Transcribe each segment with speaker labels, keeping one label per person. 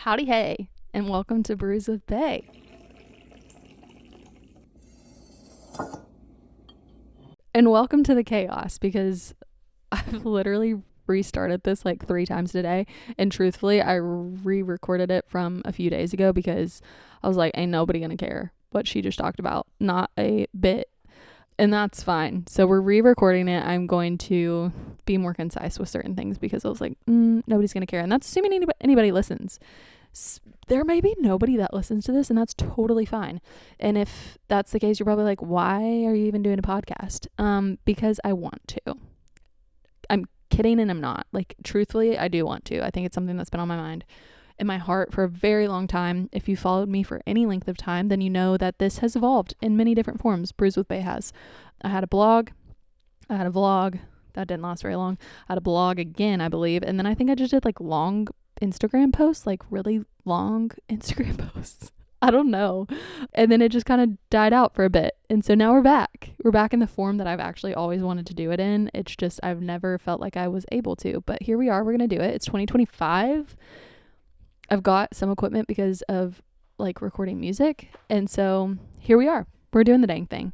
Speaker 1: Howdy hey, and welcome to Brews with Bay. And welcome to the chaos, because I've literally restarted this like 3 times today, and truthfully I re-recorded it from a few days ago because I was like, ain't nobody gonna care what she just talked about, not a bit. And that's fine. So we're re-recording it. I'm going to be more concise with certain things because I was like, nobody's going to care. And that's assuming anybody listens. There may be nobody that listens to this, and that's totally fine. And if that's the case, you're probably like, why are you even doing a podcast? Because I want to. I'm kidding, and I'm not. Like, truthfully, I do want to. I think it's something that's been on my mind in my heart for a very long time. If you followed me for any length of time, then you know that this has evolved in many different forms. Brews with Bay has. I had a blog, I had a vlog, that didn't last very long. I had a blog again, I believe, and then I think I just did like long Instagram posts, like really long Instagram posts. I don't know. And then it just kind of died out for a bit. And so now we're back. We're back in the form that I've actually always wanted to do it in. It's just I've never felt like I was able to. But here we are. We're going to do it. It's 2025. I've got some equipment because of like recording music. And so here we are. We're doing the dang thing.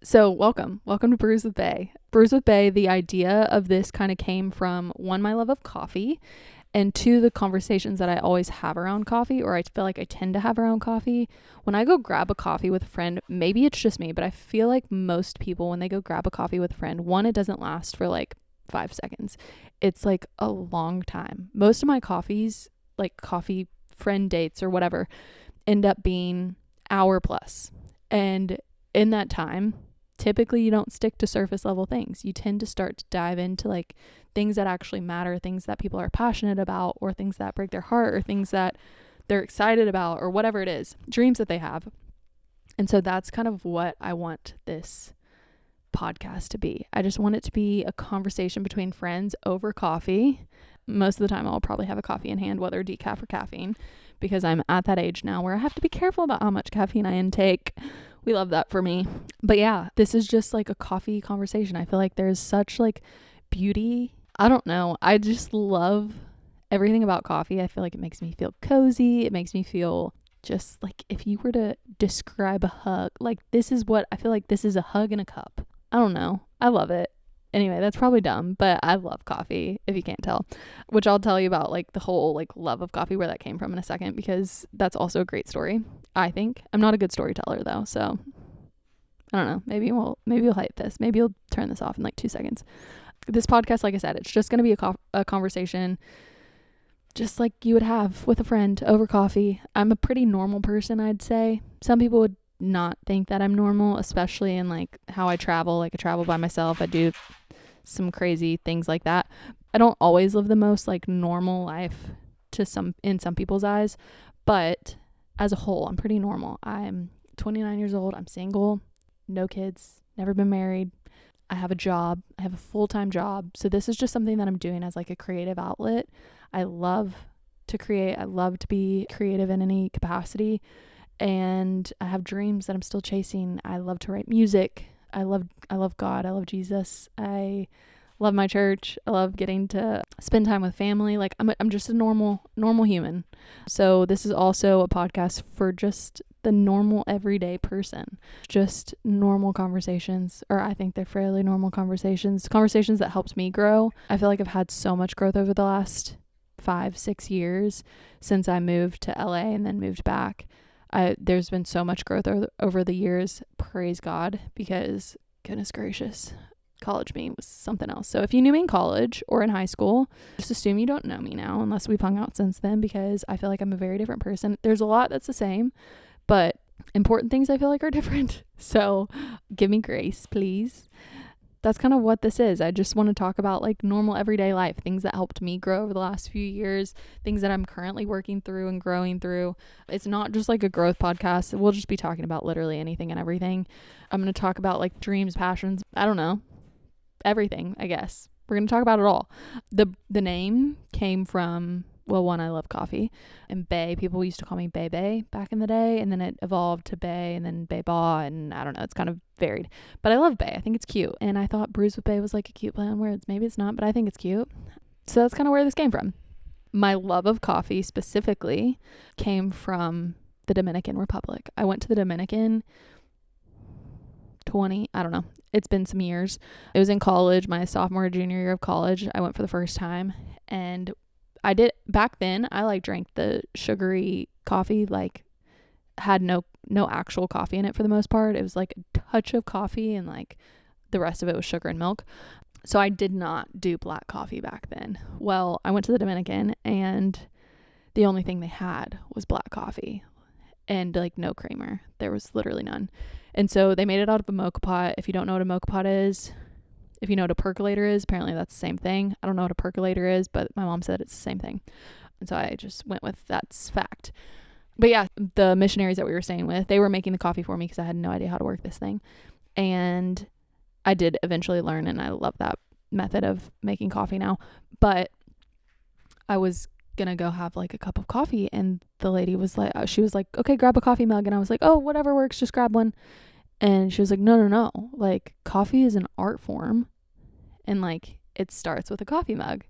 Speaker 1: So welcome to Brews with Bay. Brews with Bay, the idea of this kind of came from, one, my love of coffee, and two, the conversations that I always have around coffee, or I feel like I tend to have around coffee. When I go grab a coffee with a friend, maybe it's just me, but I feel like most people, when they go grab a coffee with a friend, one, it doesn't last for like 5 seconds. It's like a long time. Most of my coffees, like coffee friend dates or whatever, end up being hour plus. And in that time, typically you don't stick to surface level things. You tend to start to dive into like things that actually matter, things that people are passionate about, or things that break their heart, or things that they're excited about, or whatever it is, dreams that they have. And so that's kind of what I want this podcast to be. I just want it to be a conversation between friends over coffee. Most of the time I'll probably have a coffee in hand, whether decaf or caffeine, because I'm at that age now where I have to be careful about how much caffeine I intake. We love that for me. But yeah, this is just like a coffee conversation. I feel like there's such like beauty. I don't know. I just love everything about coffee. I feel like it makes me feel cozy. It makes me feel just like, if you were to describe a hug, like this is what I feel like. This is a hug in a cup. I don't know. I love it. Anyway, that's probably dumb, but I love coffee, if you can't tell, which I'll tell you about like the whole like love of coffee, where that came from in a second, because that's also a great story. I think I'm not a good storyteller though. So I don't know. Maybe you'll hype this. Maybe you'll turn this off in like 2 seconds. This podcast, like I said, it's just going to be a conversation just like you would have with a friend over coffee. I'm a pretty normal person, I'd say. Some people would not think that I'm normal, especially in like how I travel. Like I travel by myself. I do some crazy things like that. I don't always live the most like normal life in some people's eyes, but as a whole, I'm pretty normal. I'm 29 years old. I'm single, no kids, never been married. I have a job. I have a full-time job. So this is just something that I'm doing as like a creative outlet. I love to create. I love to be creative in any capacity. And I have dreams that I'm still chasing. I love to write music. I love God. I love Jesus. I love my church. I love getting to spend time with family. Like I'm just a normal human. So this is also a podcast for just the normal everyday person. Just normal conversations, or I think they're fairly normal conversations that helped me grow. I feel like I've had so much growth over the last 5-6 years since I moved to LA and then moved back. There's been so much growth over the years, praise God, because goodness gracious, college me was something else. So if you knew me in college or in high school, just assume you don't know me now unless we've hung out since then, because I feel like I'm a very different person. There's a lot that's the same, but important things I feel like are different. So give me grace, please. That's kind of what this is. I just want to talk about like normal everyday life, things that helped me grow over the last few years, things that I'm currently working through and growing through. It's not just like a growth podcast. We'll just be talking about literally anything and everything. I'm going to talk about like dreams, passions, I don't know, everything, I guess. We're going to talk about it all. The name came from, well, one, I love coffee, and Bay, people used to call me Bay back in the day, and then it evolved to Bay, and then Bay Ba, and I don't know, it's kind of varied, but I love Bay. I think it's cute, and I thought Brews with Bay was like a cute play on words. Maybe it's not, but I think it's cute. So that's kind of where this came from. My love of coffee specifically came from the Dominican Republic. I went to the Dominican I don't know. It's been some years. It was in college, my sophomore, junior year of college. I went for the first time, and I did back then. I like drank the sugary coffee, like had no actual coffee in it for the most part. It was like a touch of coffee and like the rest of it was sugar and milk. So I did not do black coffee back then. Well, I went to the Dominican and the only thing they had was black coffee and like no creamer. There was literally none. And so they made it out of a mocha pot. If you don't know what a mocha pot is, if you know what a percolator is, apparently that's the same thing. I don't know what a percolator is, but my mom said it's the same thing. And so I just went with that's fact. But yeah, the missionaries that we were staying with, they were making the coffee for me because I had no idea how to work this thing. And I did eventually learn, and I love that method of making coffee now. But I was gonna go have like a cup of coffee, and the lady was like, she was like, okay, grab a coffee mug. And I was like, oh, whatever works, just grab one. And she was like, no, like coffee is an art form, and like it starts with a coffee mug.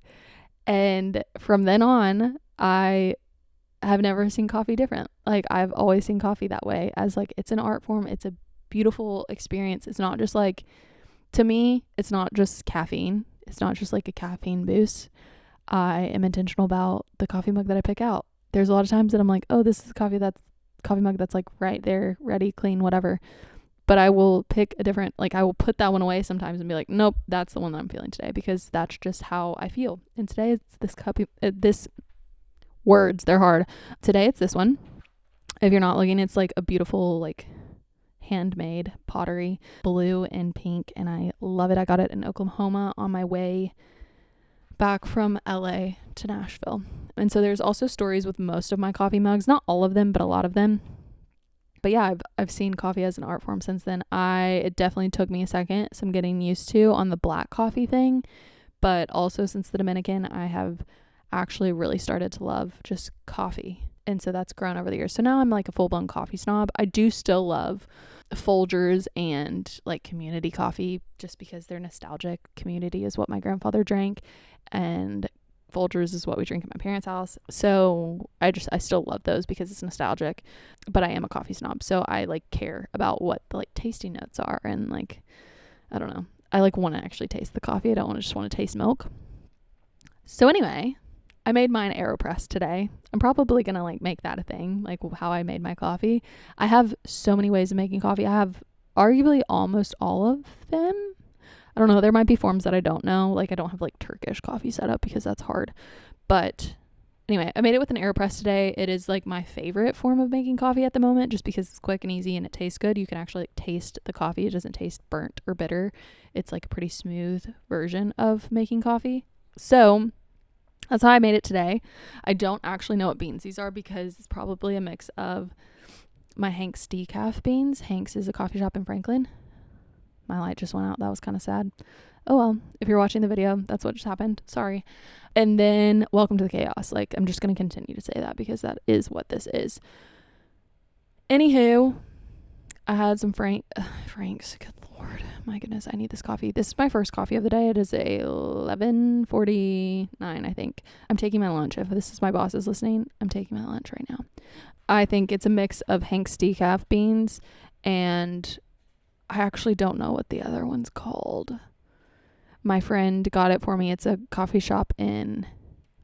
Speaker 1: And from then on, I have never seen coffee different. Like I've always seen coffee that way, as like it's an art form. It's a beautiful experience. It's not just like, to me, it's not just caffeine. It's not just like a caffeine boost. I am intentional about the coffee mug that I pick out. There's a lot of times that I'm like, oh, this is coffee mug that's like right there, ready, clean, whatever. But I will pick a different, like I will put that one away sometimes and be like, nope, that's the one that I'm feeling today, because that's just how I feel. And today it's this this words, they're hard. Today it's this one. If you're not looking, it's like a beautiful like handmade pottery, blue and pink, and I love it. I got it in Oklahoma on my way back from LA to Nashville. And so there's also stories with most of my coffee mugs, not all of them, but a lot of them. But yeah, I've seen coffee as an art form since then. It definitely took me a second, some getting used to on the black coffee thing, but also since the Dominican, I have actually really started to love just coffee. And so that's grown over the years. So now I'm like a full-blown coffee snob. I do still love Folgers and like community coffee just because they're nostalgic. Community is what my grandfather drank, and Folgers is what we drink at my parents' house. So I still love those because it's nostalgic, but I am a coffee snob. So I like care about what the like tasting notes are, and like, I don't know. I like want to actually taste the coffee. I don't just want to taste milk. So anyway, I made mine AeroPress today. I'm probably going to like make that a thing, like how I made my coffee. I have so many ways of making coffee. I have arguably almost all of them. I don't know. There might be forms that I don't know. Like I don't have like Turkish coffee set up because that's hard. But anyway, I made it with an AeroPress today. It is like my favorite form of making coffee at the moment, just because it's quick and easy and it tastes good. You can actually like taste the coffee. It doesn't taste burnt or bitter. It's like a pretty smooth version of making coffee. So that's how I made it today. I don't actually know what beans these are because it's probably a mix of my Hank's decaf beans. Hank's is a coffee shop in Franklin. My light just went out. That was kind of sad. Oh well, if you're watching the video, that's what just happened. Sorry. And then welcome to the chaos. Like I'm just going to continue to say that because that is what this is. Anywho, I had some Frank's. Good Lord. My goodness, I need this coffee. This is my first coffee of the day. It is a 11:49, I think. I'm taking my lunch. If this is my boss is listening, I'm taking my lunch right now. I think it's a mix of Hank's decaf beans, and I actually don't know what the other one's called. My friend got it for me. It's a coffee shop in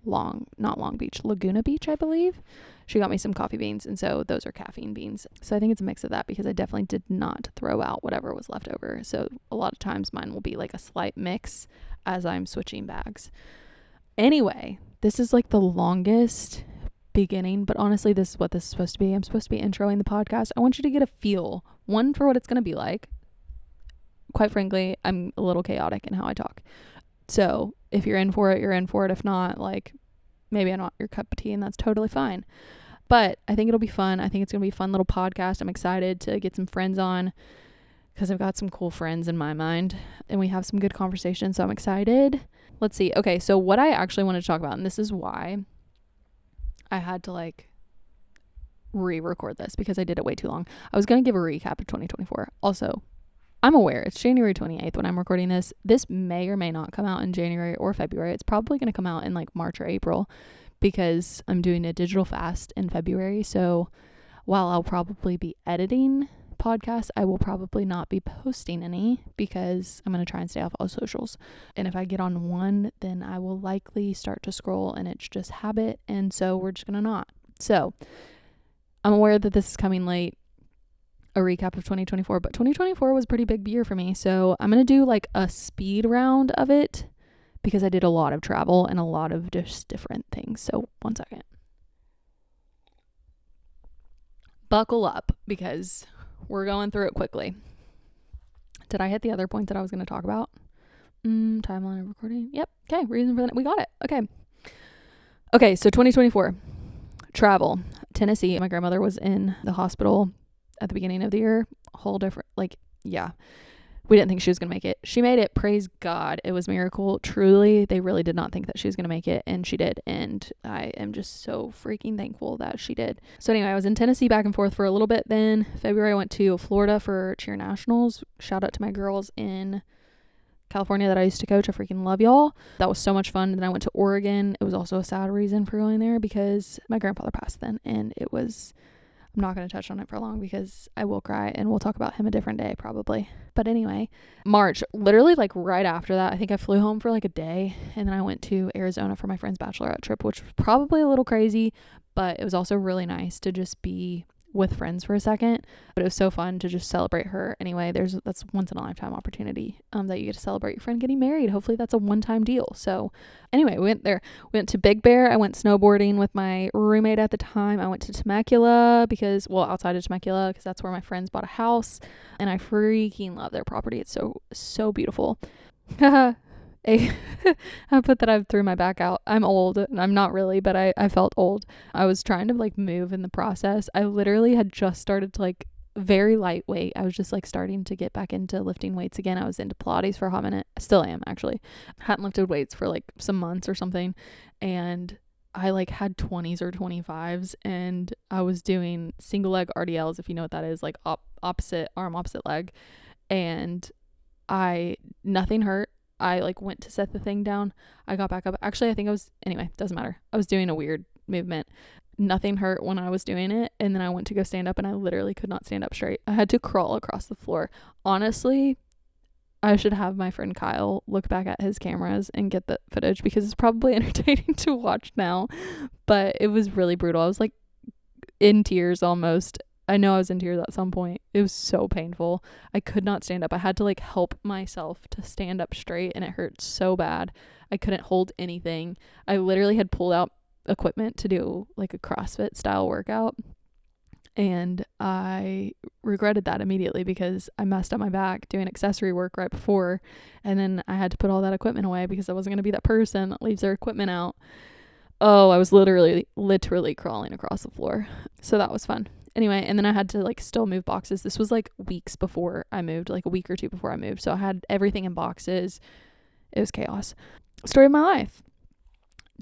Speaker 1: not Long Beach, Laguna Beach, I believe. She got me some coffee beans, and so those are caffeine beans. So I think it's a mix of that because I definitely did not throw out whatever was left over. So a lot of times mine will be like a slight mix as I'm switching bags. Anyway, this is like the longest beginning, but honestly, this is what this is supposed to be. I'm supposed to be introing the podcast. I want you to get a feel, one, for what it's going to be like. Quite frankly, I'm a little chaotic in how I talk. So if you're in for it, you're in for it. If not, like, maybe I'm not your cup of tea, and that's totally fine. But I think it'll be fun. I think it's going to be a fun little podcast. I'm excited to get some friends on because I've got some cool friends in my mind, and we have some good conversations, so I'm excited. Let's see. Okay, so what I actually wanted to talk about, and this is why I had to like re-record this because I did it way too long. I was going to give a recap of 2024. Also, I'm aware it's January 28th when I'm recording this. This may or may not come out in January or February. It's probably going to come out in like March or April because I'm doing a digital fast in February. So while I'll probably be editing podcasts, I will probably not be posting any because I'm going to try and stay off all socials. And if I get on one, then I will likely start to scroll and it's just habit. And so we're just going to not. So I'm aware that this is coming late, a recap of 2024, but 2024 was a pretty big year for me. So I'm going to do like a speed round of it because I did a lot of travel and a lot of just different things. So one second. Buckle up because we're going through it quickly. Did I hit the other point that I was going to talk about? Timeline of recording. Yep. Okay. Reason for that. We got it. Okay. So 2024 travel, Tennessee. My grandmother was in the hospital at the beginning of the year. Whole different, we didn't think she was going to make it. She made it. Praise God. It was a miracle. Truly, they really did not think that she was going to make it, and she did. And I am just so freaking thankful that she did. So anyway, I was in Tennessee back and forth for a little bit. Then February, I went to Florida for cheer nationals. Shout out to my girls in California that I used to coach. I freaking love y'all. That was so much fun. Then I went to Oregon. It was also a sad reason for going there because my grandfather passed then, and it was... I'm not going to touch on it for long because I will cry, and we'll talk about him a different day probably. But anyway, March, literally like right after that, I think I flew home for like a day, and then I went to Arizona for my friend's bachelorette trip, which was probably a little crazy, but it was also really nice to just be with friends for a second. But it was so fun to just celebrate her. Anyway, that's once in a lifetime opportunity that you get to celebrate your friend getting married. Hopefully that's a one-time deal. So anyway, we went there. We went to Big Bear. I went snowboarding with my roommate at the time. I went to Temecula outside of Temecula because that's where my friends bought a house, and I freaking love their property. It's so beautiful. I put that I threw my back out. I'm old. I'm not really, but I felt old. I was trying to like move in the process. I literally had just started to like very lightweight. I was just like starting to get back into lifting weights again. I was into Pilates for a hot minute. I still am actually. I hadn't lifted weights for like some months or something. And I like had 20s or 25s, and I was doing single leg RDLs, if you know what that is, like opposite arm, opposite leg. And nothing hurt. I like went to set the thing down. I got back up. Actually, doesn't matter. I was doing a weird movement. Nothing hurt when I was doing it. And then I went to go stand up, and I literally could not stand up straight. I had to crawl across the floor. Honestly, I should have my friend Kyle look back at his cameras and get the footage because it's probably entertaining to watch now. But it was really brutal. I was like in tears almost. I know I was in tears at some point. It was so painful. I could not stand up. I had to like help myself to stand up straight, and it hurt so bad. I couldn't hold anything. I literally had pulled out equipment to do like a CrossFit style workout, and I regretted that immediately because I messed up my back doing accessory work right before, and then I had to put all that equipment away because I wasn't going to be that person that leaves their equipment out. Oh, I was literally crawling across the floor. So that was fun. Anyway, and then I had to like still move boxes. This was like weeks before I moved, like a week or two before I moved. So I had everything in boxes. It was chaos. Story of my life.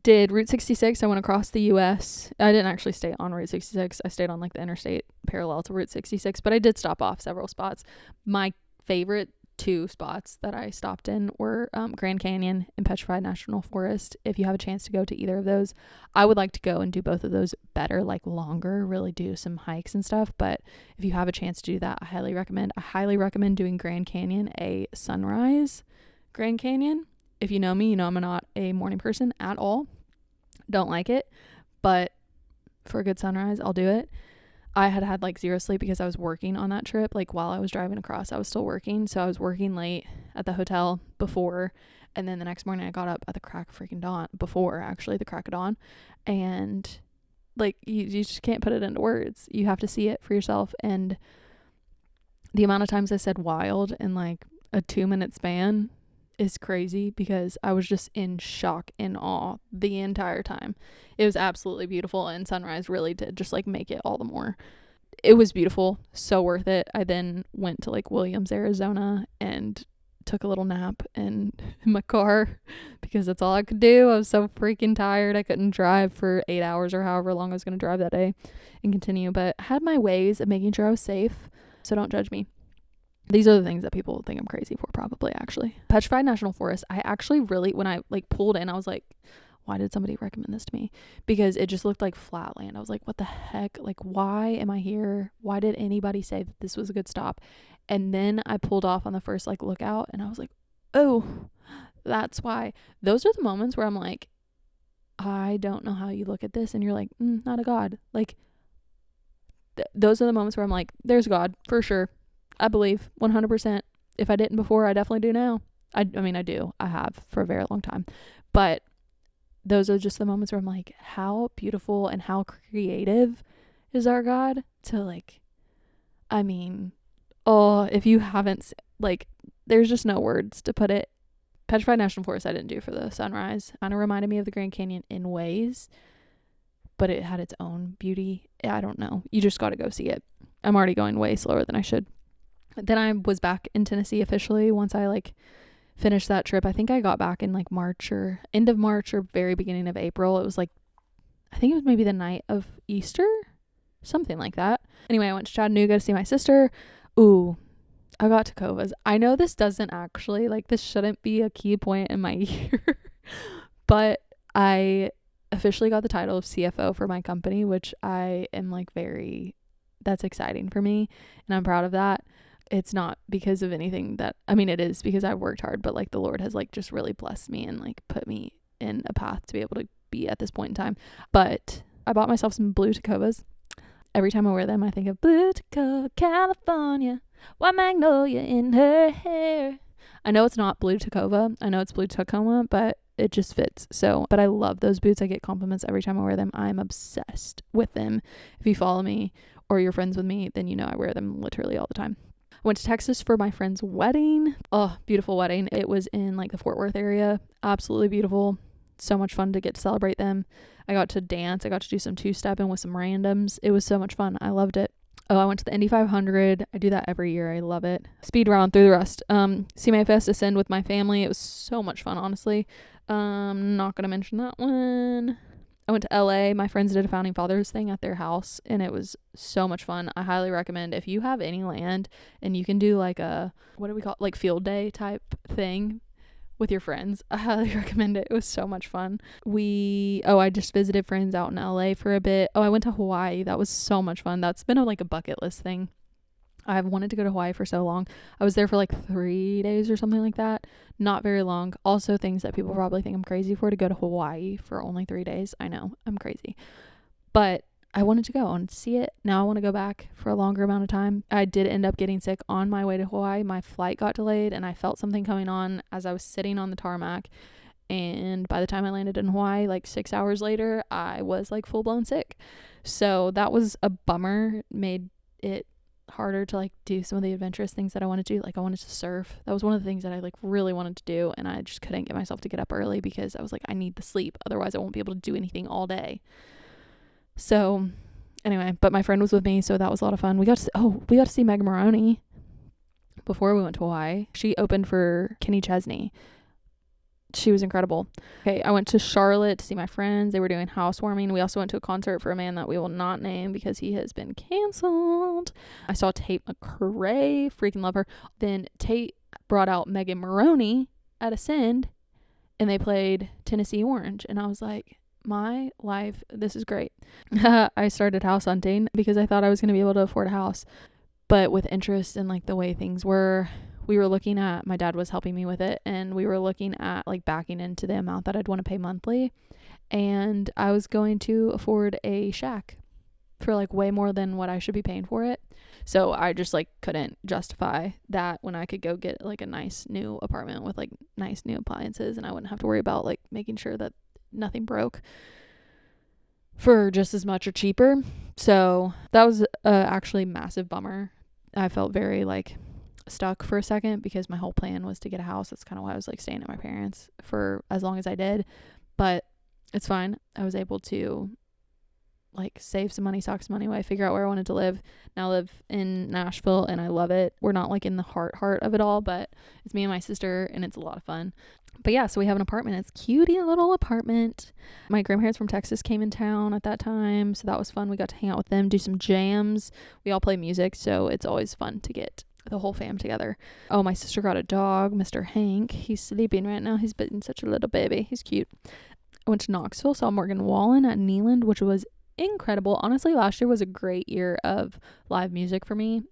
Speaker 1: Did Route 66. I went across the US. I didn't actually stay on Route 66. I stayed on like the interstate parallel to Route 66, but I did stop off several spots. My favorite 2 spots that I stopped in were Grand Canyon and Petrified National Forest. If you have a chance to go to either of those, I would like to go and do both of those better, like longer, really do some hikes and stuff. But if you have a chance to do that, I highly recommend doing Grand Canyon, a sunrise Grand Canyon. If you know me, you know I'm not a morning person at all. Don't like it, but for a good sunrise, I'll do it. I had like 0 sleep because I was working on that trip. Like while I was driving across, I was still working. So I was working late at the hotel before. And then the next morning I got up at the crack of freaking dawn, before actually the crack of dawn. And like you just can't put it into words. You have to see it for yourself. And the amount of times I said wild in like a 2-minute span is crazy because I was just in shock and awe the entire time. It was absolutely beautiful, and sunrise really did just like make it all the more. It was beautiful, so worth it. I then went to like Williams, Arizona, and took a little nap in my car because that's all I could do. I was so freaking tired. I couldn't drive for 8 hours or however long I was going to drive that day and continue, but I had my ways of making sure I was safe, so don't judge me. These are the things that people think I'm crazy for, probably, actually. Petrified National Forest, I actually really, when I like pulled in, I was like, why did somebody recommend this to me? Because it just looked like flat land. I was like, what the heck? Like, why am I here? Why did anybody say that this was a good stop? And then I pulled off on the first like lookout and I was like, oh, that's why. Those are the moments where I'm like, I don't know how you look at this and you're like, not a God. Like, those are the moments where I'm like, there's God for sure. I believe 100%. If I didn't before, I definitely do now. I mean, I do. I have for a very long time. But those are just the moments where I'm like, how beautiful and how creative is our God to like, I mean, oh, if you haven't, like, there's just no words to put it. Petrified National Forest I didn't do for the sunrise. Kind of reminded me of the Grand Canyon in ways, but it had its own beauty. I don't know. You just got to go see it. I'm already going way slower than I should. Then I was back in Tennessee officially once I like finished that trip. I think I got back in like March or end of March or very beginning of April. It was like, I think it was maybe the night of Easter, something like that. Anyway, I went to Chattanooga to see my sister. Ooh, I got Tacovas. I know this doesn't actually, like, this shouldn't be a key point in my year, but I officially got the title of CFO for my company, which I am like that's exciting for me. And I'm proud of that. It's not because of anything that, I mean, it is because I've worked hard, but like the Lord has like just really blessed me and like put me in a path to be able to be at this point in time. But I bought myself some blue Tacovas. Every time I wear them, I think of blue Tacova, California, white magnolia in her hair. I know it's not blue Tacova. I know it's blue Tacoma, but it just fits. So, but I love those boots. I get compliments every time I wear them. I'm obsessed with them. If you follow me or you're friends with me, then you know I wear them literally all the time. I went to Texas for my friend's wedding. Oh, beautiful wedding. It was in like the Fort Worth area. Absolutely beautiful. So much fun to get to celebrate them. I got to dance. I got to do some two-stepping with some randoms. It was so much fun. I loved it. Oh, I went to the Indy 500. I do that every year. I love it. Speed round through the rest. CMA Fest Ascend with my family. It was so much fun, honestly. Not going to mention that one. I went to LA. My friends did a Founding Fathers thing at their house, and it was so much fun. I highly recommend if you have any land and you can do like a, what do we call it? Like field day type thing with your friends. I highly recommend it. It was so much fun. I just visited friends out in LA for a bit. Oh, I went to Hawaii. That was so much fun. That's been like a bucket list thing. I've wanted to go to Hawaii for so long. I was there for like 3 days or something like that. Not very long. Also things that people probably think I'm crazy for, to go to Hawaii for only 3 days. I know, I'm crazy. But I wanted to go and see it. Now I want to go back for a longer amount of time. I did end up getting sick on my way to Hawaii. My flight got delayed and I felt something coming on as I was sitting on the tarmac. And by the time I landed in Hawaii, like 6 hours later, I was like full blown sick. So that was a bummer. Made it harder to like do some of the adventurous things that I wanted to do. Like I wanted to surf. That was one of the things that I like really wanted to do, and I just couldn't get myself to get up early because I was like, I need the sleep, otherwise I won't be able to do anything all day. So anyway, but my friend was with me, so that was a lot of fun. We got to see Meg Maroney before we went to Hawaii. She opened for Kenny Chesney. She was incredible. Okay, I went to Charlotte to see my friends. They were doing housewarming. We also went to a concert for a man that we will not name because he has been canceled. I saw Tate McRae. Freaking love her. Then Tate brought out Megan Maroney at Ascend, and they played Tennessee Orange. And I was like, my life, this is great. I started house hunting because I thought I was going to be able to afford a house. But with interest in like the way things were, we were looking at, my dad was helping me with it, and we were looking at like backing into the amount that I'd want to pay monthly, and I was going to afford a shack for like way more than what I should be paying for it. So I just like couldn't justify that when I could go get like a nice new apartment with like nice new appliances, and I wouldn't have to worry about like making sure that nothing broke for just as much or cheaper. So that was actually massive bummer. I felt very like stuck for a second because my whole plan was to get a house. That's kind of why I was like staying at my parents for as long as I did, but it's fine. I was able to like save some money, sock some money away, figure out where I wanted to live. Now I live in Nashville and I love it. We're not like in the heart of it all, but it's me and my sister and it's a lot of fun. But yeah, so we have an apartment. It's a cutie little apartment. My grandparents from Texas came in town at that time, so that was fun. We got to hang out with them, do some jams. We all play music, so it's always fun to get the whole fam together. Oh, my sister got a dog, Mr. Hank. He's sleeping right now. He's been such a little baby. He's cute. I went to Knoxville, saw Morgan Wallen at Neyland, which was incredible. Honestly, last year was a great year of live music for me.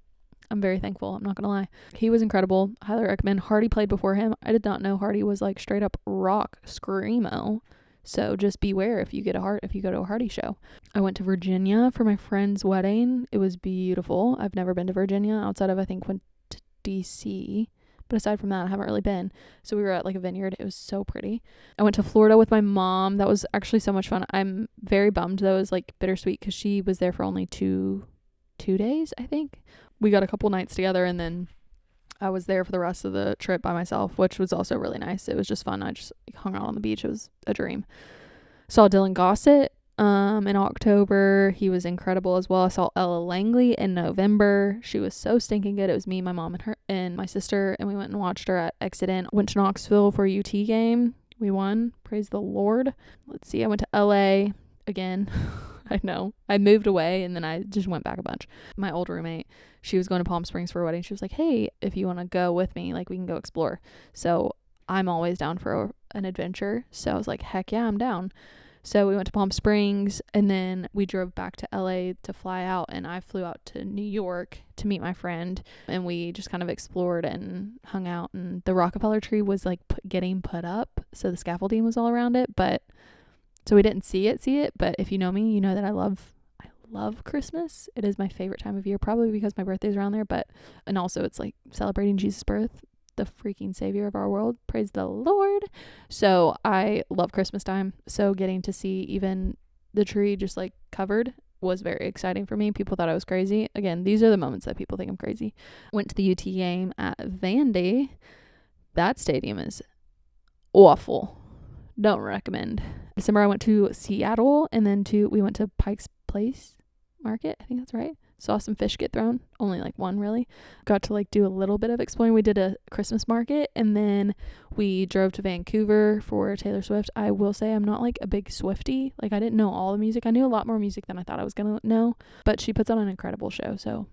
Speaker 1: I'm very thankful. I'm not going to lie. He was incredible. Highly recommend. Hardy played before him. I did not know Hardy was like straight up rock screamo. So just beware if you go to a Hardy show. I went to Virginia for my friend's wedding. It was beautiful. I've never been to Virginia outside of, I think, went to DC. But aside from that, I haven't really been. So we were at like a vineyard. It was so pretty. I went to Florida with my mom. That was actually so much fun. I'm very bummed though. It was like bittersweet because she was there for only two days, I think. We got a couple nights together and then I was there for the rest of the trip by myself, which was also really nice. It was just fun. I just hung out on the beach. It was a dream. Saw Dylan Gossett in October. He was incredible as well. I saw Ella Langley in November. She was so stinking good. It was me, my mom, and her and my sister, and we went and watched her at Exit In. Went to Knoxville for a UT game. We won. Praise the Lord. Let's see. I went to LA again. I know. I moved away and then I just went back a bunch. My old roommate, she was going to Palm Springs for a wedding. She was like, hey, if you want to go with me, like we can go explore. So I'm always down for an adventure. So I was like, heck yeah, I'm down. So we went to Palm Springs and then we drove back to LA to fly out, and I flew out to New York to meet my friend, and we just kind of explored and hung out, and the Rockefeller tree was like getting put up. So the scaffolding was all around it, but so we didn't see it, but if you know me, you know that I love Christmas. It is my favorite time of year, probably because my birthday's around there, and also it's like celebrating Jesus' birth, the freaking savior of our world. Praise the Lord. So I love Christmas time. So getting to see even the tree just like covered was very exciting for me. People thought I was crazy. Again, these are the moments that people think I'm crazy. Went to the UT game at Vandy. That stadium is awful. Don't recommend. December I went to Seattle, and then we went to Pike's Place Market. I think that's right. Saw some fish get thrown. Only like one really. Got to like do a little bit of exploring. We did a Christmas market, and then we drove to Vancouver for Taylor Swift. I will say I'm not like a big Swiftie. Like I didn't know all the music. I knew a lot more music than I thought I was going to know, but she puts on an incredible show.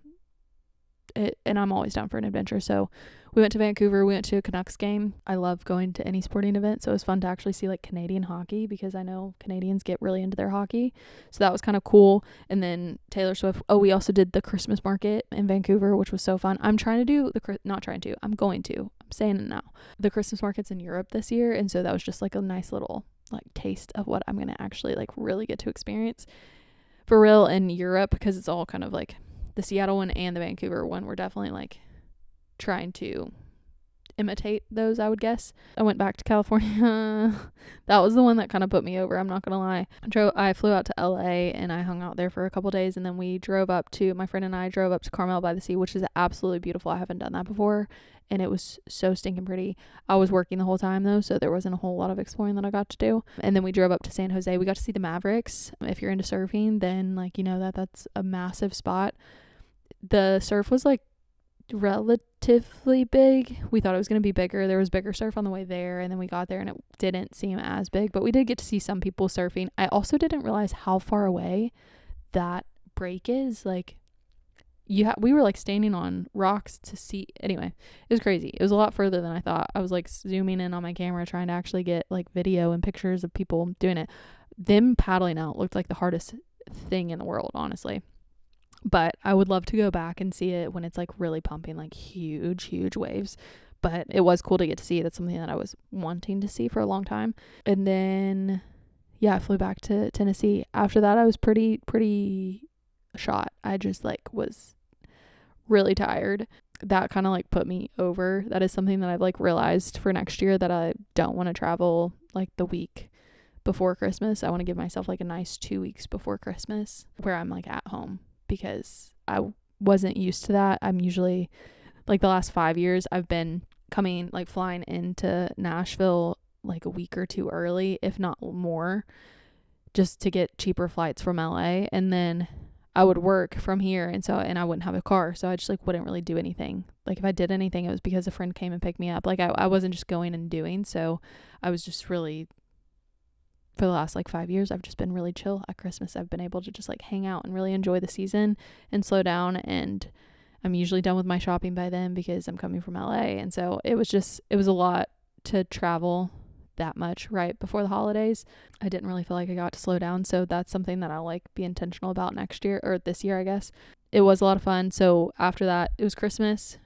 Speaker 1: And I'm always down for an adventure. So we went to Vancouver. We went to a Canucks game. I love going to any sporting event. So it was fun to actually see like Canadian hockey, because I know Canadians get really into their hockey. So that was kind of cool. And then Taylor Swift. Oh, we also did the Christmas market in Vancouver, which was so fun. I'm going to. I'm saying it now. The Christmas market's in Europe this year. And so that was just like a nice little like taste of what I'm going to actually like really get to experience for real in Europe, because it's all kind of like the Seattle one and the Vancouver one were definitely like trying to imitate those, I would guess. I went back to California. That was the one that kind of put me over, I'm not gonna lie. I flew out to LA and I hung out there for a couple days, and then my friend and I drove up to Carmel by the Sea, which is absolutely beautiful. I haven't done that before, and it was so stinking pretty. I was working the whole time though, so there wasn't a whole lot of exploring that I got to do. And then we drove up to San Jose. We got to see the Mavericks. If you're into surfing, then like you know that's a massive spot. The surf was like relatively big. We thought it was going to be bigger. There was bigger surf on the way there, and then we got there and it didn't seem as big, but we did get to see some people surfing. I also didn't realize how far away that break is. Like we were like standing on rocks to see. Anyway, it was crazy. It was a lot further than I thought. I was like zooming in on my camera trying to actually get like video and pictures of people doing it. Them paddling out looked like the hardest thing in the world, honestly. But I would love to go back and see it when it's like really pumping, like huge waves. But it was cool to get to see. That's something that I was wanting to see for a long time. And then, yeah, I flew back to Tennessee. After that, I was pretty shot. I just like was really tired. That kind of like put me over. That is something that I've like realized for next year, that I don't want to travel like the week before Christmas. I want to give myself like a nice 2 weeks before Christmas where I'm like at home, because I wasn't used to that. I'm usually like the last 5 years I've been flying into Nashville like a week or two early, if not more, just to get cheaper flights from LA. And then I would work from here, and I wouldn't have a car, so I just like wouldn't really do anything. Like if I did anything, it was because a friend came and picked me up. Like I wasn't just going and doing. So I was just really, for the last like 5 years, I've just been really chill at Christmas. I've been able to just like hang out and really enjoy the season and slow down. And I'm usually done with my shopping by then because I'm coming from LA. And so it was a lot to travel that much right before the holidays. I didn't really feel like I got to slow down. So that's something that I'll like be intentional about next year, or this year, I guess. It was a lot of fun. So after that, it was Christmas.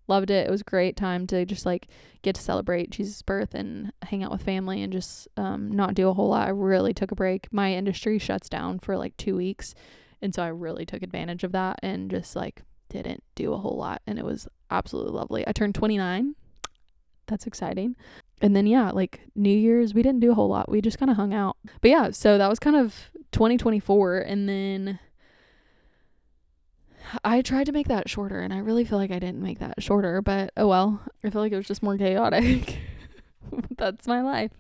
Speaker 1: Loved it. It was a great time to just like get to celebrate Jesus' birth and hang out with family and just not do a whole lot. I really took a break. My industry shuts down for like 2 weeks. And so I really took advantage of that and just like didn't do a whole lot. And it was absolutely lovely. I turned 29. That's exciting. And then, yeah, like New Year's, we didn't do a whole lot. We just kind of hung out. But yeah, so that was kind of 2024. And then I tried to make that shorter, and I really feel like I didn't make that shorter, but oh well. I feel like it was just more chaotic. That's my life.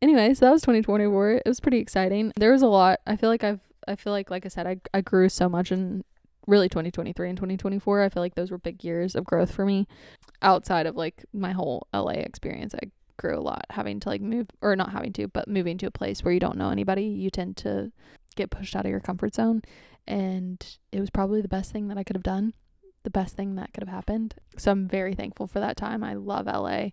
Speaker 1: Anyway, so that was 2024. It was pretty exciting. There was a lot. I feel like like I said, I grew so much in really 2023 and 2024. I feel like those were big years of growth for me. Outside of like my whole LA experience, I grew a lot having to like move, or not having to, but moving to a place where you don't know anybody. You tend to get pushed out of your comfort zone. And it was probably the best thing that I could have done, the best thing that could have happened. So I'm very thankful for that time. I love LA.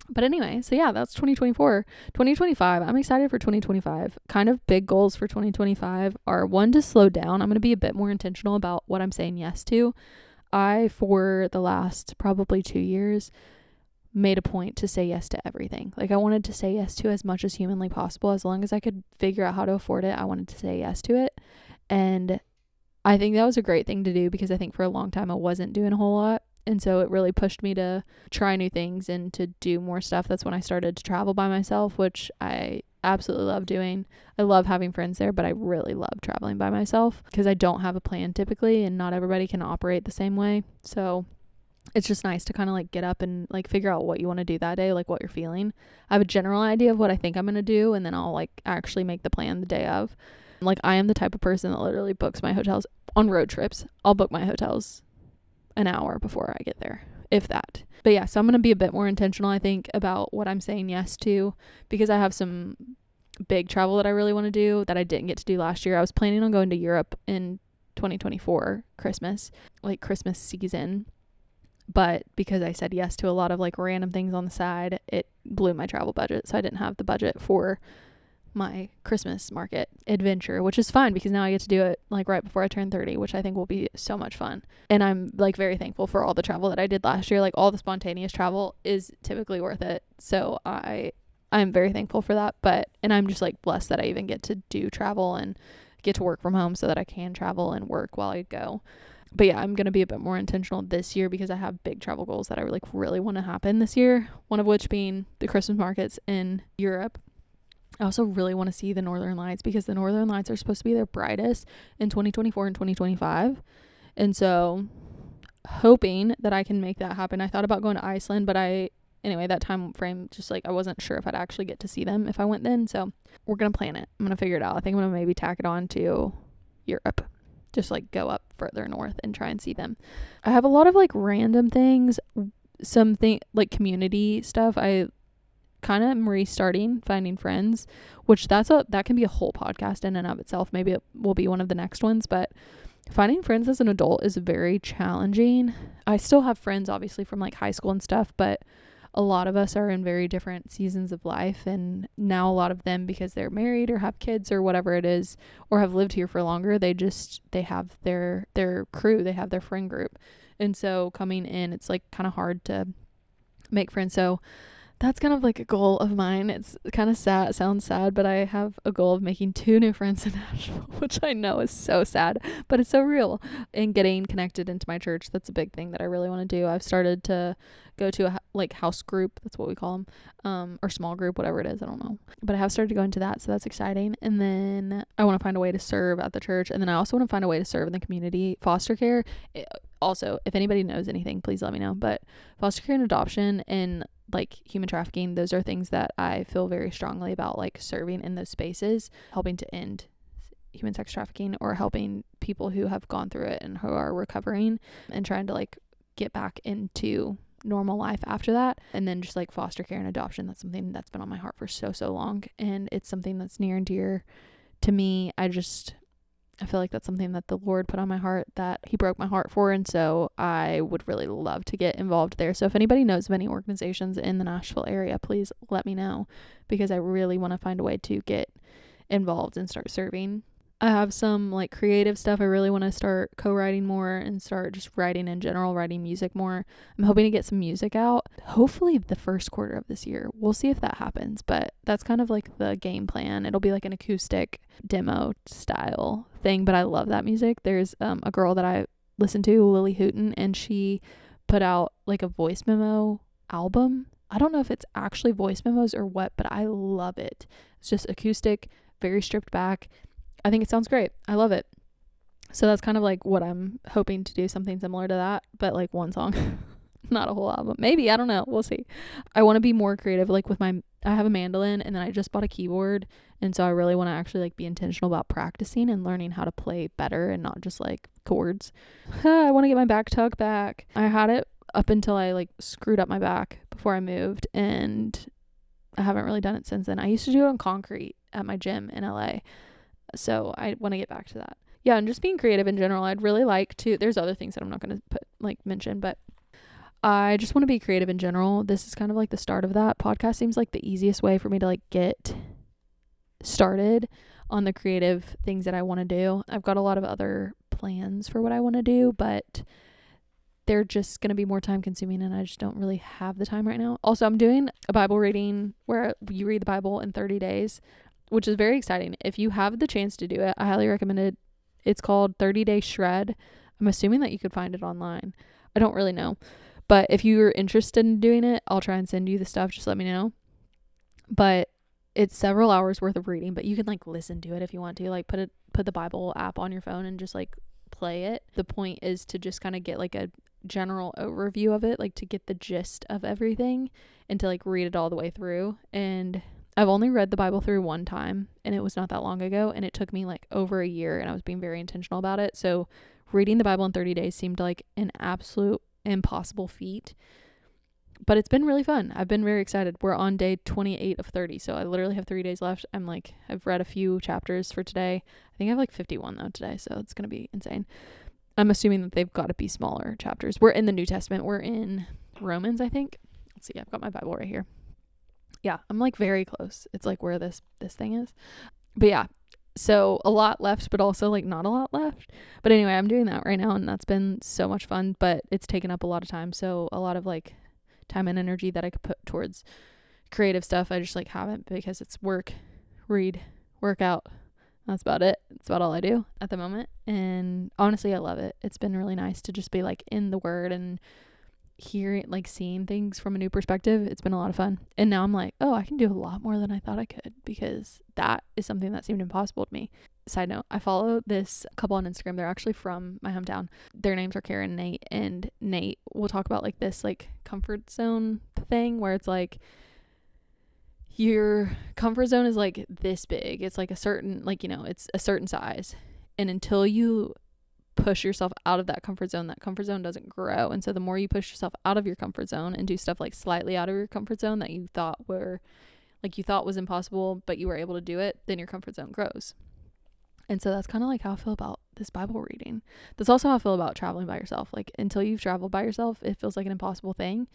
Speaker 1: But anyway, so yeah, that's 2024. 2025, I'm excited for 2025. Kind of big goals for 2025 are, one, to slow down. I'm going to be a bit more intentional about what I'm saying yes to. I, for the last probably 2 years, made a point to say yes to everything. Like I wanted to say yes to as much as humanly possible. As long as I could figure out how to afford it, I wanted to say yes to it. And I think that was a great thing to do, because I think for a long time I wasn't doing a whole lot. And so it really pushed me to try new things and to do more stuff. That's when I started to travel by myself, which I absolutely love doing. I love having friends there, but I really love traveling by myself because I don't have a plan typically, and not everybody can operate the same way. So it's just nice to kind of like get up and like figure out what you want to do that day, like what you're feeling. I have a general idea of what I think I'm going to do, and then I'll like actually make the plan the day of. Like I am the type of person that literally books my hotels on road trips. I'll book my hotels an hour before I get there, if that. But yeah, so I'm going to be a bit more intentional, I think, about what I'm saying yes to, because I have some big travel that I really want to do that I didn't get to do last year. I was planning on going to Europe in 2024 Christmas, like Christmas season. But because I said yes to a lot of like random things on the side, it blew my travel budget. So I didn't have the budget for my Christmas market adventure, which is fine because now I get to do it like right before I turn 30, which I think will be so much fun. And I'm like very thankful for all the travel that I did last year. Like all the spontaneous travel is typically worth it. So I'm very thankful for that. And I'm just like blessed that I even get to do travel and get to work from home so that I can travel and work while I go. But yeah, I'm going to be a bit more intentional this year because I have big travel goals that I really want to happen this year. One of which being the Christmas markets in Europe. I also really want to see the Northern Lights because the Northern Lights are supposed to be their brightest in 2024 and 2025. And so hoping that I can make that happen. I thought about going to Iceland, but anyway, that time frame, just like I wasn't sure if I'd actually get to see them if I went then. So we're going to plan it. I'm going to figure it out. I think I'm going to maybe tack it on to Europe. Just like go up further north and try and see them. I have a lot of like random things, something like community stuff. I kind of am restarting finding friends, which that can be a whole podcast in and of itself. Maybe it will be one of the next ones, but finding friends as an adult is very challenging. I still have friends obviously from like high school and stuff, but a lot of us are in very different seasons of life, and now a lot of them, because they're married or have kids or whatever it is, or have lived here for longer, they have their crew, they have their friend group. And so coming in, it's like kind of hard to make friends. So that's kind of like a goal of mine. It's kind of sad, sounds sad, but I have a goal of making 2 new friends in Nashville, which I know is so sad, but it's so real. And getting connected into my church, that's a big thing that I really want to do. I've started to go to a like house group, that's what we call them, or small group, whatever it is, I don't know. But I have started to go into that, so that's exciting. And then I want to find a way to serve at the church, and then I also want to find a way to serve in the community. Foster care, also, if anybody knows anything, please let me know. But foster care and adoption and like human trafficking, those are things that I feel very strongly about, like serving in those spaces, helping to end human sex trafficking, or helping people who have gone through it and who are recovering and trying to like get back into normal life after that. And then just like foster care and adoption, that's something that's been on my heart for so long, and it's something that's near and dear to me. I feel like that's something that the Lord put on my heart that he broke my heart for. And so I would really love to get involved there. So if anybody knows of any organizations in the Nashville area, please let me know, because I really want to find a way to get involved and start serving. I have some like creative stuff. I really want to start co-writing more and start just writing in general, writing music more. I'm hoping to get some music out, hopefully the first quarter of this year. We'll see if that happens, but that's kind of like the game plan. It'll be like an acoustic demo style thing, but I love that music. There's a girl that I listen to, Lily Hooten, and she put out like a voice memo album. I don't know if it's actually voice memos or what, but I love it. It's just acoustic, very stripped back. I think it sounds great. I love it. So that's kind of like what I'm hoping to do, something similar to that, but like one song, not a whole album. Maybe, I don't know. We'll see. I want to be more creative, like with I have a mandolin, and then I just bought a keyboard. And so I really want to actually like be intentional about practicing and learning how to play better and not just like chords. I want to get my back tuck back. I had it up until I like screwed up my back before I moved, and I haven't really done it since then. I used to do it on concrete at my gym in LA. So I want to get back to that. Yeah, and just being creative in general. I'd really like to, there's other things that I'm not going to mention, but I just want to be creative in general. This is kind of like the start of that. Podcast seems like the easiest way for me to like get started on the creative things that I want to do. I've got a lot of other plans for what I want to do, but they're just going to be more time consuming, and I just don't really have the time right now. Also, I'm doing a Bible reading where you read the Bible in 30 days, which is very exciting. If you have the chance to do it, I highly recommend it. It's called 30 Day Shred. I'm assuming that you could find it online. I don't really know. But if you're interested in doing it, I'll try and send you the stuff. Just let me know. But it's several hours worth of reading, but you can like listen to it if you want to. Like put the Bible app on your phone and just like play it. The point is to just kind of get like a general overview of it, like to get the gist of everything and to like read it all the way through. And I've only read the Bible through one time, and it was not that long ago, and it took me like over a year, and I was being very intentional about it. So reading the Bible in 30 days seemed like an absolute impossible feat, but it's been really fun. I've been very excited. We're on day 28 of 30, so I literally have 3 days left. I've read a few chapters for today. I think I have like 51 though today, so it's going to be insane. I'm assuming that they've got to be smaller chapters. We're in the New Testament. We're in Romans, I think. Let's see. I've got my Bible right here. Yeah, I'm like very close. It's like where this thing is. But yeah, so a lot left, but also like not a lot left. But anyway, I'm doing that right now, and that's been so much fun, but it's taken up a lot of time. So a lot of like time and energy that I could put towards creative stuff, I just like haven't, because it's work, read, work out. That's about it. That's about all I do at the moment. And honestly, I love it. It's been really nice to just be like in the word and hearing, like seeing things from a new perspective. It's been a lot of fun. And now I'm like, oh, I can do a lot more than I thought I could, because that is something that seemed impossible to me. Side note, I follow this couple on Instagram. They're actually from my hometown. Their names are Karen and Nate, and Nate will talk about like this like comfort zone thing where it's like your comfort zone is like this big. It's like a certain, like, you know, it's a certain size, and until you push yourself out of that comfort zone doesn't grow. And so the more you push yourself out of your comfort zone and do stuff like slightly out of your comfort zone that you thought was impossible, but you were able to do it, then your comfort zone grows. And so that's kind of like how I feel about this Bible reading. That's also how I feel about traveling by yourself. Like until you've traveled by yourself, it feels like an impossible thing.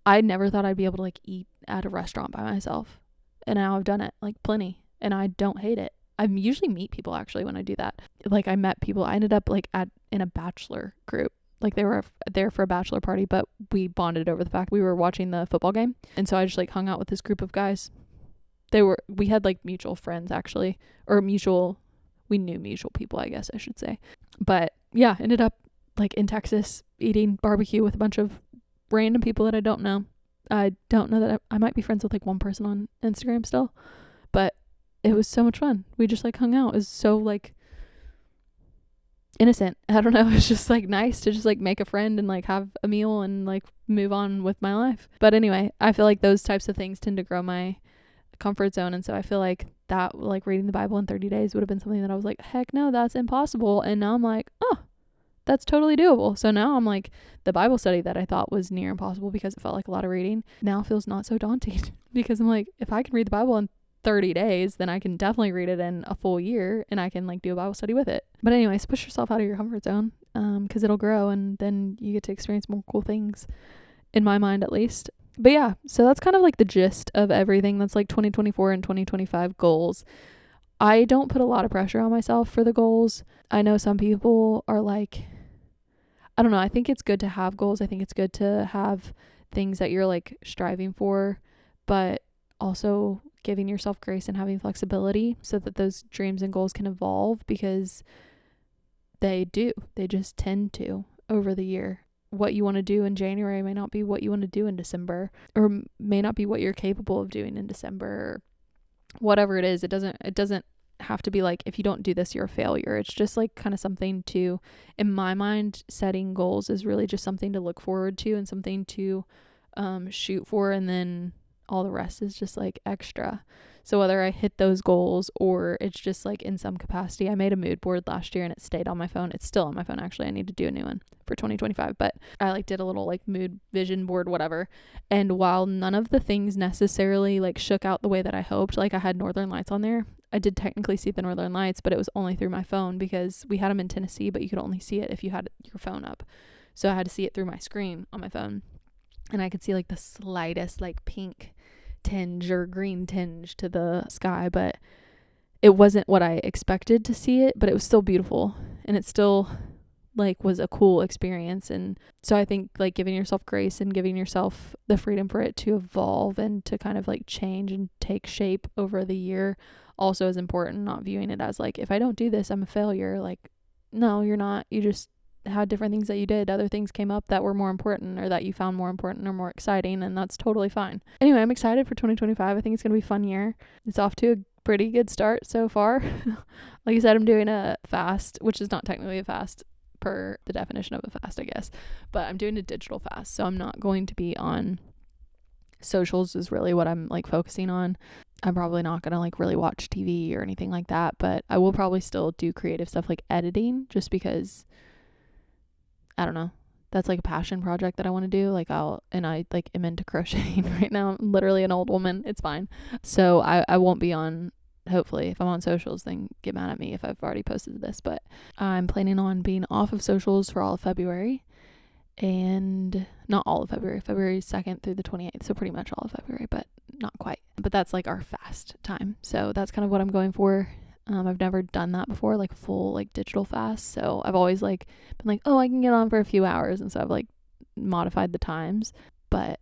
Speaker 1: I never thought I'd be able to like eat at a restaurant by myself, and now I've done it like plenty, and I don't hate it. I usually meet people actually when I do that. Like I met people. I ended up like in a bachelor group. Like they were there for a bachelor party, but we bonded over the fact we were watching the football game. And so I just like hung out with this group of guys. We had like mutual friends actually, or we knew mutual people, I guess I should say. But yeah, ended up like in Texas eating barbecue with a bunch of random people that I don't know. I don't know that I might be friends with like one person on Instagram still, but it was so much fun. We just like hung out. It was so like innocent. I don't know. It's just like nice to just like make a friend and like have a meal and like move on with my life. But anyway, I feel like those types of things tend to grow my comfort zone. And so I feel like that, like reading the Bible in 30 days would have been something that I was like, heck no, that's impossible. And now I'm like, oh, that's totally doable. So now I'm like, the Bible study that I thought was near impossible because it felt like a lot of reading now feels not so daunting because I'm like, if I can read the Bible in 30 days, then I can definitely read it in a full year and I can like do a Bible study with it. But anyways, push yourself out of your comfort zone, because it'll grow and then you get to experience more cool things, in my mind at least. But yeah, so that's kind of like the gist of everything that's like 2024 and 2025 goals. I don't put a lot of pressure on myself for the goals. I know some people are like, I don't know, I think it's good to have goals. I think it's good to have things that you're like striving for, but also giving yourself grace and having flexibility so that those dreams and goals can evolve, because they just tend to over the year. What you want to do in January may not be what you want to do in December, or may not be what you're capable of doing in December, or whatever it is. It doesn't have to be like, if you don't do this, you're a failure. It's just like kind of something to, in my mind, setting goals is really just something to look forward to and something to shoot for, and then all the rest is just like extra. So whether I hit those goals or it's just like in some capacity. I made a mood board last year and it stayed on my phone. It's still on my phone, actually. I need to do a new one for 2025, but I like did a little like mood vision board, whatever. And while none of the things necessarily like shook out the way that I hoped, like I had Northern Lights on there. I did technically see the Northern Lights, but it was only through my phone because we had them in Tennessee, but you could only see it if you had your phone up. So I had to see it through my screen on my phone, and I could see like the slightest like pink tinge or green tinge to the sky, but it wasn't what I expected to see it, but it was still beautiful, and it still like was a cool experience. And so I think like giving yourself grace and giving yourself the freedom for it to evolve and to kind of like change and take shape over the year also is important. Not viewing it as like, if I don't do this, I'm a failure. Like, no, you're not. You just had different things that you did. Other things came up that were more important, or that you found more important or more exciting, and that's totally fine. Anyway, I'm excited for 2025. I think it's going to be a fun year. It's off to a pretty good start so far. Like I said, I'm doing a fast, which is not technically a fast per the definition of a fast, I guess, but I'm doing a digital fast. So I'm not going to be on socials is really what I'm like focusing on. I'm probably not going to like really watch TV or anything like that, but I will probably still do creative stuff like editing, just because I don't know, that's like a passion project that I want to do. Like I like am into crocheting right now. I'm literally an old woman. It's fine. So I won't be on, hopefully if I'm on socials, then get mad at me if I've already posted this, but I'm planning on being off of socials for all of February, and not all of February 2nd through the 28th. So pretty much all of February, but not quite. But that's like our fast time. So that's kind of what I'm going for. I've never done that before, like full like digital fast. So I've always like been like, oh, I can get on for a few hours. And so I've like modified the times, but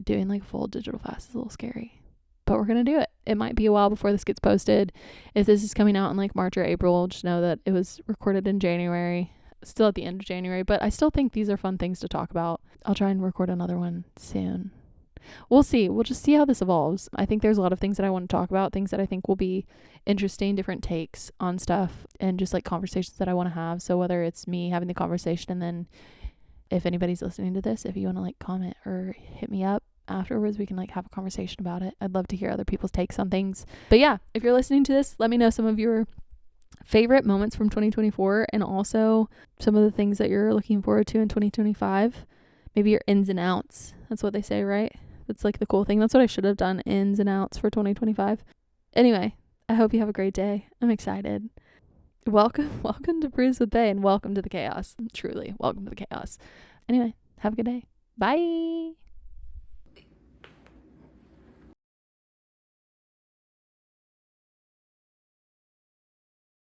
Speaker 1: doing like full digital fast is a little scary, but we're going to do it. It might be a while before this gets posted. If this is coming out in like March or April, just know that it was recorded in January, still at the end of January, but I still think these are fun things to talk about. I'll try and record another one soon. We'll see. We'll just see how this evolves. I think there's a lot of things that I want to talk about, things that I think will be interesting, different takes on stuff, and just like conversations that I want to have. So whether it's me having the conversation, and then if anybody's listening to this, if you want to like comment or hit me up afterwards, we can like have a conversation about it. I'd love to hear other people's takes on things. But yeah, if you're listening to this, let me know some of your favorite moments from 2024, and also some of the things that you're looking forward to in 2025. Maybe your ins and outs. That's what they say, right? That's like the cool thing. That's what I should have done, ins and outs for 2025. Anyway, I hope you have a great day. I'm excited. Welcome to Brews with Bay, and welcome to the chaos. Truly, welcome to the chaos. Anyway, have a good day. Bye.